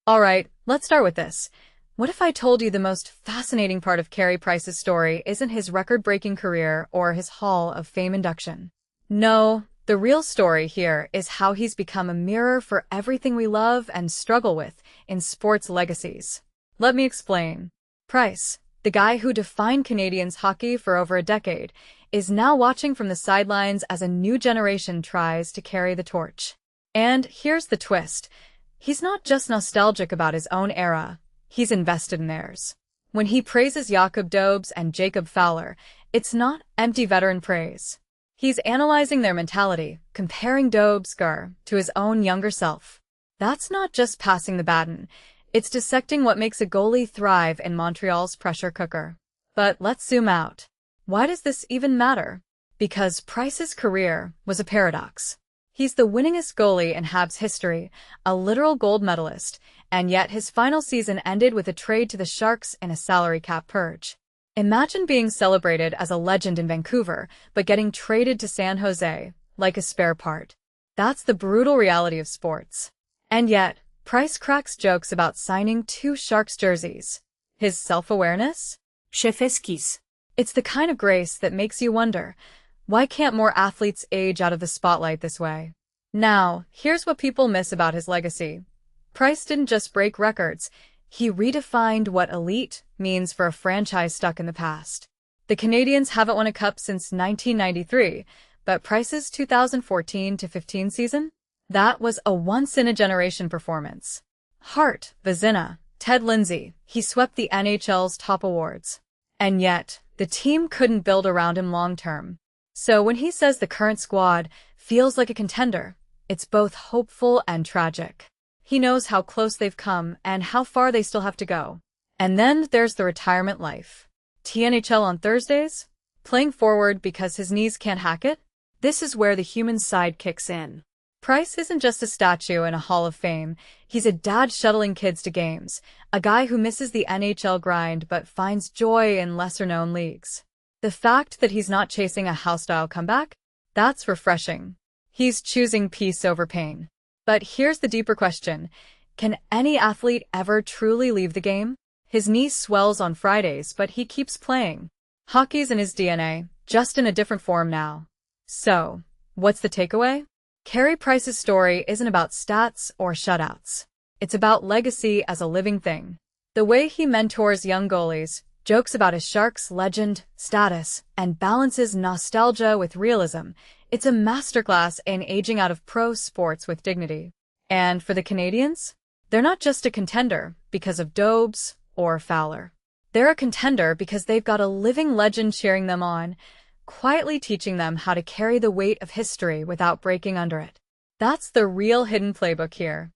Alright, let's start with this. What if I told you the most fascinating part of Carey Price's story isn't his record-breaking career or his Hall of Fame induction? No, the real story here is how he's become a mirror for everything we love and struggle with in sports legacies. Let me explain. Price, the guy who defined Canadiens hockey for over a decade, is now watching from the sidelines as a new generation tries to carry the torch. And here's the twist. He's not just nostalgic about his own era, he's invested in theirs. When he praises Jakob Dobes and Jacob Fowler, it's not empty veteran praise. He's analyzing their mentality, comparing Dobes' to his own younger self. That's not just passing the baton, it's dissecting what makes a goalie thrive in Montreal's pressure cooker. But let's zoom out. Why does this even matter? Because Price's career was a paradox. He's the winningest goalie in Habs history, a literal gold medalist, and yet his final season ended with a trade to the Sharks in a salary cap purge. Imagine being celebrated as a legend in Vancouver, but getting traded to San Jose, like a spare part. That's the brutal reality of sports. And yet, Price cracks jokes about signing 2 Sharks jerseys. His self-awareness? Chef esquisse. It's the kind of grace that makes you wonder, why can't more athletes age out of the spotlight this way? Now, here's what people miss about his legacy. Price didn't just break records, he redefined what elite means for a franchise stuck in the past. The Canadiens haven't won a cup since 1993, but Price's 2014-15 season? That was a once-in-a-generation performance. Hart, Vezina, Ted Lindsay, he swept the NHL's top awards. And yet, the team couldn't build around him long-term. So when he says the current squad feels like a contender, it's both hopeful and tragic. He knows how close they've come and how far they still have to go. And then there's the retirement life. TNHL on Thursdays? Playing forward because his knees can't hack it? This is where the human side kicks in. Price isn't just a statue in a Hall of Fame. He's a dad shuttling kids to games, a guy who misses the NHL grind but finds joy in lesser-known leagues. The fact that he's not chasing a house-style comeback? That's refreshing. He's choosing peace over pain. But here's the deeper question. Can any athlete ever truly leave the game? His knee swells on Fridays, but he keeps playing. Hockey's in his DNA, just in a different form now. So, what's the takeaway? Carey Price's story isn't about stats or shutouts. It's about legacy as a living thing. The way he mentors young goalies, jokes about his Sharks legend, status, and balances nostalgia with realism, it's a masterclass in aging out of pro sports with dignity. And for the Canadiens? They're not just a contender because of Dobes or Fowler. They're a contender because they've got a living legend cheering them on, quietly teaching them how to carry the weight of history without breaking under it. That's the real hidden playbook here.